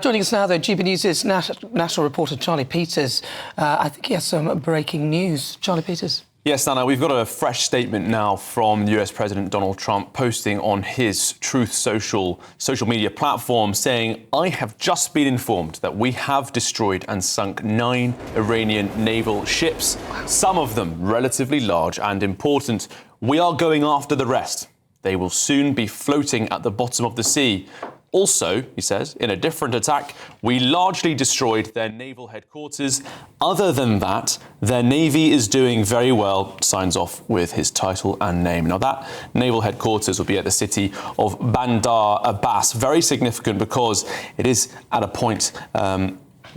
Joining us now, though, GB News' national reporter Charlie Peters. I think he has some breaking news. Charlie Peters. Yes, Nana, we've got a fresh statement now from US President Donald Trump posting on his Truth social media platform saying, "I have just been informed that we have destroyed and sunk 9 Iranian naval ships, some of them relatively large and important. We are going after the rest. They will soon be floating at the bottom of the sea. Also," he says, "in a different attack, we largely destroyed their naval headquarters. Other than that, their navy is doing very well," signs off with his title and name. Now, that naval headquarters will be at the city of Bandar Abbas. Very significant because it is at a point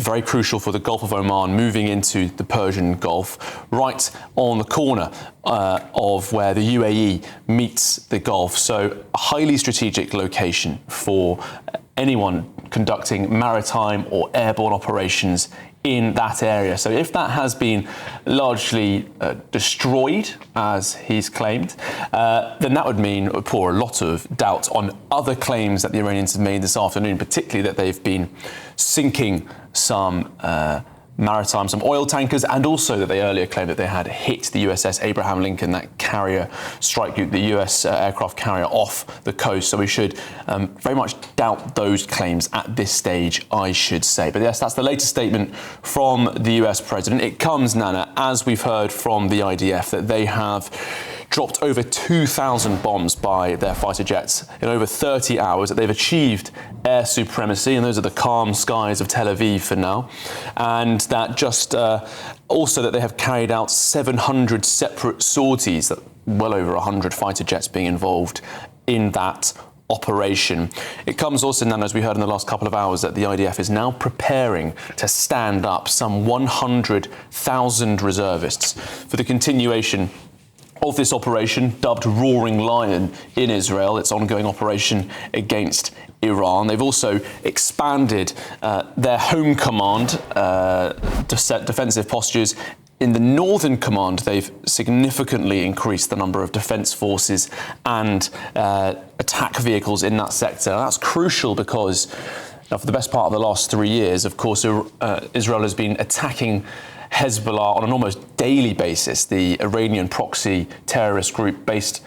very crucial for the Gulf of Oman, moving into the Persian Gulf, right on the corner of where the UAE meets the Gulf. So a highly strategic location for anyone conducting maritime or airborne operations in that area. So if that has been largely destroyed, as he's claimed, then that would mean pour a lot of doubt on other claims that the Iranians have made this afternoon, particularly that they've been sinking some some oil tankers, and also that they earlier claimed that they had hit the USS Abraham Lincoln, that carrier strike group, the US aircraft carrier, off the coast. So we should very much doubt those claims at this stage, I should say. But yes, that's the latest statement from the US president. It comes, Nana, as we've heard from the IDF, that they have dropped over 2,000 bombs by their fighter jets in over 30 hours, that they've achieved air supremacy, and those are the calm skies of Tel Aviv for now, and that just also that they have carried out 700 separate sorties, that well over 100 fighter jets being involved in that operation. It comes also, Nana, as we heard in the last couple of hours, that the IDF is now preparing to stand up some 100,000 reservists for the continuation of this operation, dubbed Roaring Lion in Israel, its ongoing operation against Iran. They've also expanded their home command defensive postures. In the Northern Command, they've significantly increased the number of defence forces and attack vehicles in that sector. And that's crucial because for the best part of the last 3 years, of course, Israel has been attacking Hezbollah on an almost daily basis, the Iranian proxy terrorist group based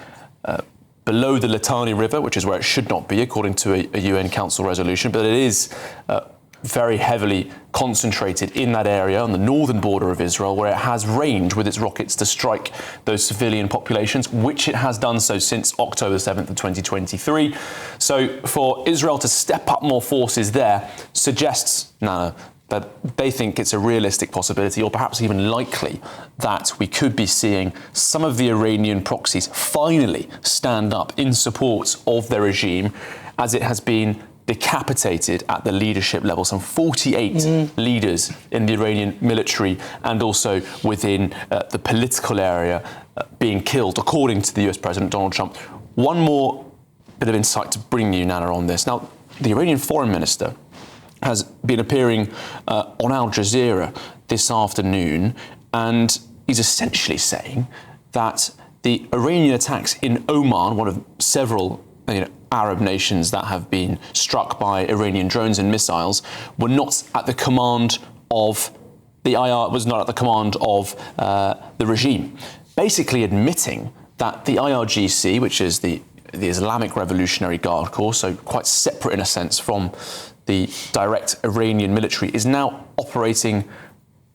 below the Litani River, which is where it should not be, according to a UN Council resolution, but it is very heavily concentrated in that area on the northern border of Israel, where it has range with its rockets to strike those civilian populations, which it has done so since October 7th of 2023. So for Israel to step up more forces there suggests, Nana, that they think it's a realistic possibility, or perhaps even likely, that we could be seeing some of the Iranian proxies finally stand up in support of their regime, as it has been decapitated at the leadership level. Some 48 leaders in the Iranian military and also within the political area being killed, according to the US President Donald Trump. One more bit of insight to bring you, Nana, on this. Now, the Iranian foreign minister has been appearing on Al Jazeera this afternoon, and he's essentially saying that the Iranian attacks in Oman, one of several Arab nations that have been struck by Iranian drones and missiles, were not at the command of the regime, basically admitting that the IRGC, which is the Islamic Revolutionary Guard Corps, so quite separate in a sense from the direct Iranian military, is now operating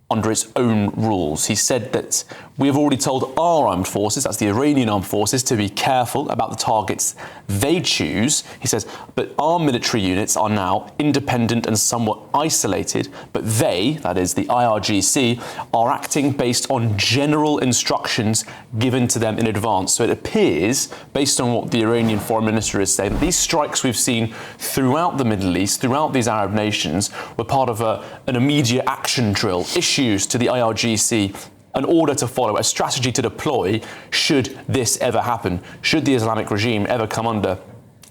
under its own rules. He said that we have already told our armed forces, that's the Iranian armed forces, to be careful about the targets they choose. He says, but our military units are now independent and somewhat isolated, but they, that is the IRGC, are acting based on general instructions given to them in advance. So it appears, based on what the Iranian foreign minister is saying, that these strikes we've seen throughout the Middle East, throughout these Arab nations, were part of an immediate action drill issued to the IRGC, an order to follow, a strategy to deploy should this ever happen, should the Islamic regime ever come under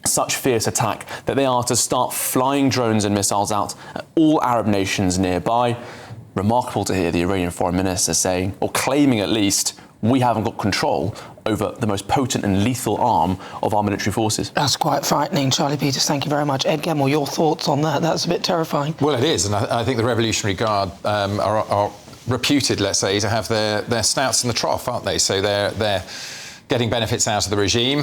such fierce attack, that they are to start flying drones and missiles out at all Arab nations nearby. Remarkable to hear the Iranian foreign minister saying, or claiming at least, we haven't got control over the most potent and lethal arm of our military forces. That's quite frightening. Charlie Peters, thank you very much. Ed Gemmell, your thoughts on that? That's a bit terrifying. Well, it is, and I think the Revolutionary Guard are reputed, let's say, to have their snouts in the trough, aren't they? So they're getting benefits out of the regime.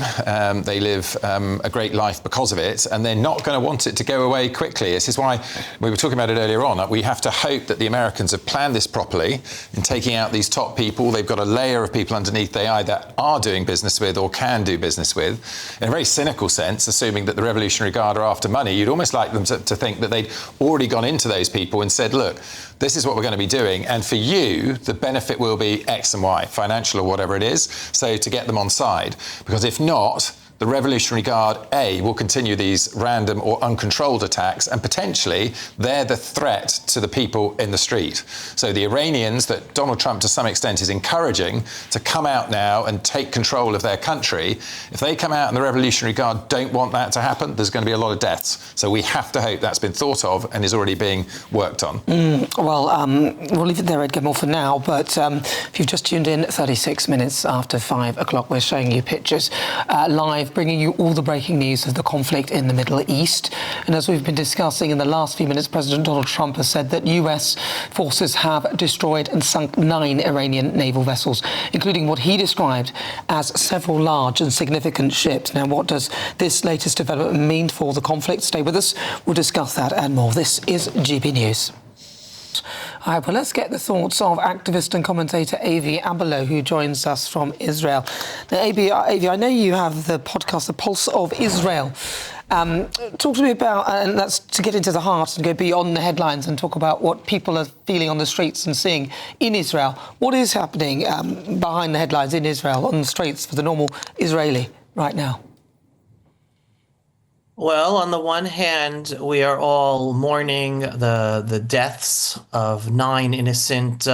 They live a great life because of it, and they're not going to want it to go away quickly. This is why we were talking about it earlier on. We have to hope that the Americans have planned this properly in taking out these top people. They've got a layer of people underneath they either are doing business with or can do business with. In a very cynical sense, assuming that the Revolutionary Guard are after money, you'd almost like them to think that they'd already gone into those people and said, look, this is what we're going to be doing, and for you, the benefit will be X and Y, financial or whatever it is, so to get them on side. Because if not, the Revolutionary Guard, A, will continue these random or uncontrolled attacks, and potentially they're the threat to the people in the street. So the Iranians that Donald Trump to some extent is encouraging to come out now and take control of their country, if they come out and the Revolutionary Guard don't want that to happen, there's going to be a lot of deaths. So we have to hope that's been thought of and is already being worked on. Well, we'll leave it there, Ed Gemmell, for now, but if you've just tuned in, 36 minutes after 5 o'clock, we're showing you pictures live, bringing you all the breaking news of the conflict in the Middle East. And as we've been discussing in the last few minutes, President Donald Trump has said that US forces have destroyed and sunk 9 Iranian naval vessels, including what he described as several large and significant ships. Now, what does this latest development mean for the conflict? Stay with us. We'll discuss that and more. This is GB News. All right, well, let's get the thoughts of activist and commentator Avi Abelo, who joins us from Israel. Now, Avi, I know you have the podcast, The Pulse of Israel. Talk to me about, and that's to get into the heart and go beyond the headlines and talk about what people are feeling on the streets and seeing in Israel. What is happening behind the headlines in Israel, on the streets for the normal Israeli right now? Well, on the one hand, we are all mourning the deaths of 9 innocent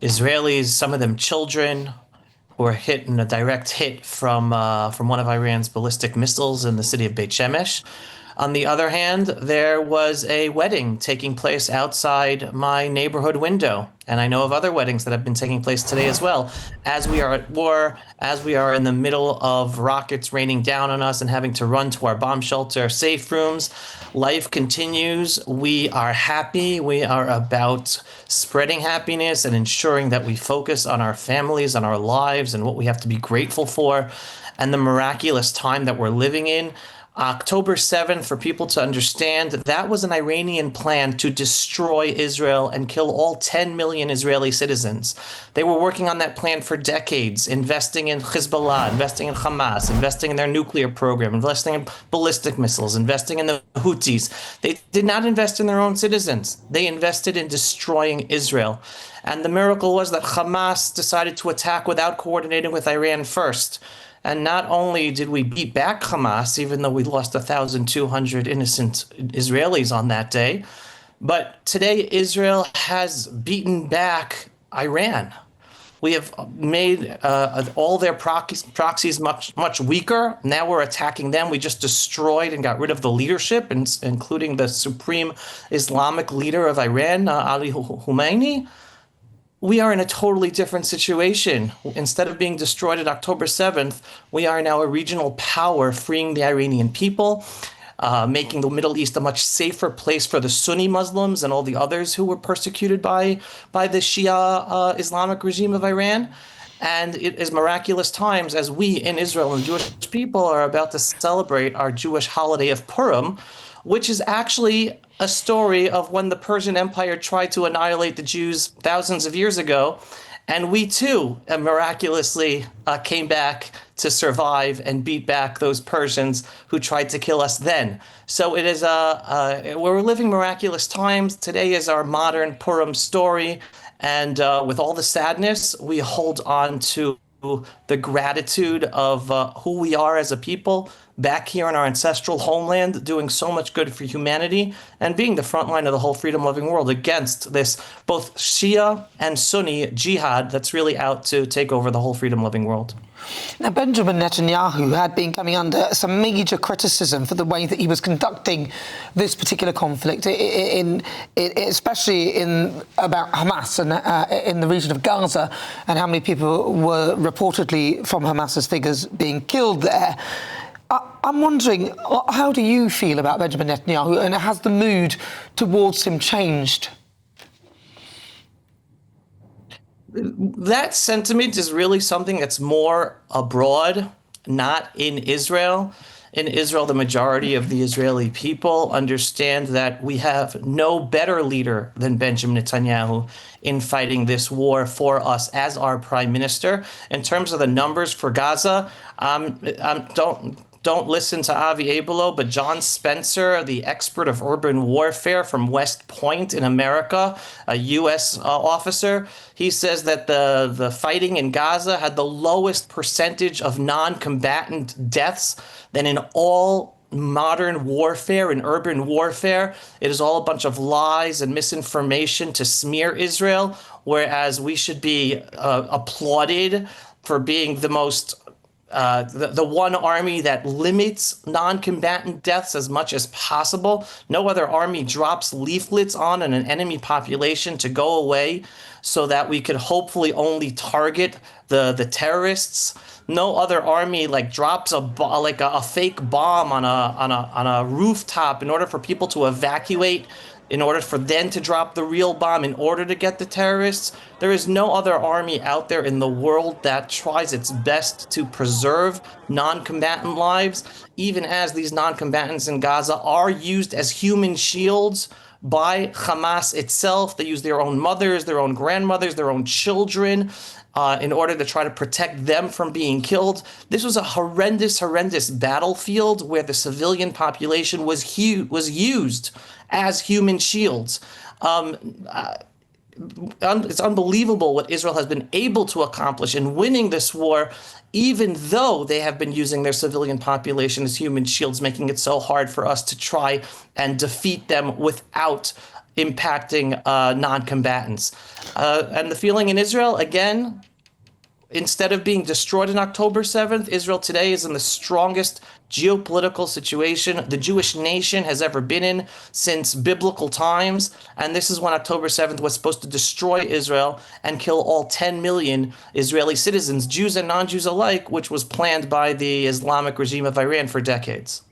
Israelis, some of them children, who were hit in a direct hit from one of Iran's ballistic missiles in the city of Beit Shemesh. On the other hand, there was a wedding taking place outside my neighborhood window. And I know of other weddings that have been taking place today as well. As we are at war, as we are in the middle of rockets raining down on us and having to run to our bomb shelter safe rooms, life continues. We are happy. We are about spreading happiness and ensuring that we focus on our families, on our lives, and what we have to be grateful for, and the miraculous time that we're living in. October 7th, for people to understand, that was an Iranian plan to destroy Israel and kill all 10 million Israeli citizens. They were working on that plan for decades, investing in Hezbollah, investing in Hamas, investing in their nuclear program, investing in ballistic missiles, investing in the Houthis. They did not invest in their own citizens. They invested in destroying Israel. And the miracle was that Hamas decided to attack without coordinating with Iran first. And not only did we beat back Hamas, even though we lost 1,200 innocent Israelis on that day, but today Israel has beaten back Iran. We have made all their proxies much weaker. Now we're attacking them. We just destroyed and got rid of the leadership, including the supreme Islamic leader of Iran, Ali Khamenei. We are in a totally different situation. Instead of being destroyed at October 7th, we are now a regional power, freeing the Iranian people, making the Middle East a much safer place for the Sunni Muslims and all the others who were persecuted by the Shia Islamic regime of Iran. And it is miraculous times as we in Israel and Jewish people are about to celebrate our Jewish holiday of Purim, which is actually a story of when the Persian Empire tried to annihilate the Jews thousands of years ago. And we too miraculously came back to survive and beat back those Persians who tried to kill us then. So it is we're living miraculous times. Today is our modern Purim story. And with all the sadness, we hold on to the gratitude of who we are as a people back here in our ancestral homeland, doing so much good for humanity and being the front line of the whole freedom-loving world against this both Shia and Sunni jihad that's really out to take over the whole freedom-loving world. Now, Benjamin Netanyahu had been coming under some major criticism for the way that he was conducting this particular conflict, especially about Hamas and in the region of Gaza, and how many people were reportedly, from Hamas's figures, being killed there. I'm wondering, how do you feel about Benjamin Netanyahu, and has the mood towards him changed? That sentiment is really something that's more abroad, not in Israel. In Israel, the majority of the Israeli people understand that we have no better leader than Benjamin Netanyahu in fighting this war for us as our prime minister. In terms of the numbers for Gaza, don't listen to Avi Abelo, but John Spencer, the expert of urban warfare from West Point in America, a U.S. officer, he says that the fighting in Gaza had the lowest percentage of non-combatant deaths than in all modern warfare and urban warfare. It is all a bunch of lies and misinformation to smear Israel, whereas we should be applauded for being the most the one army that limits non-combatant deaths as much as possible. No other army drops leaflets on an enemy population to go away so that we could hopefully only target the terrorists. No other army drops a fake bomb on a rooftop in order for people to evacuate, in order for them to drop the real bomb in order to get the terrorists. There is no other army out there in the world that tries its best to preserve non-combatant lives, even as these non-combatants in Gaza are used as human shields by Hamas itself. They use their own mothers, their own grandmothers, their own children in order to try to protect them from being killed. This was a horrendous battlefield where the civilian population was used as human shields. It's unbelievable what Israel has been able to accomplish in winning this war, even though they have been using their civilian population as human shields, making it so hard for us to try and defeat them without impacting non-combatants. And the feeling in Israel, again, instead of being destroyed on October 7th, Israel today is in the strongest geopolitical situation the Jewish nation has ever been in since biblical times. And this is when October 7th was supposed to destroy Israel and kill all 10 million Israeli citizens, Jews and non-Jews alike, which was planned by the Islamic regime of Iran for decades.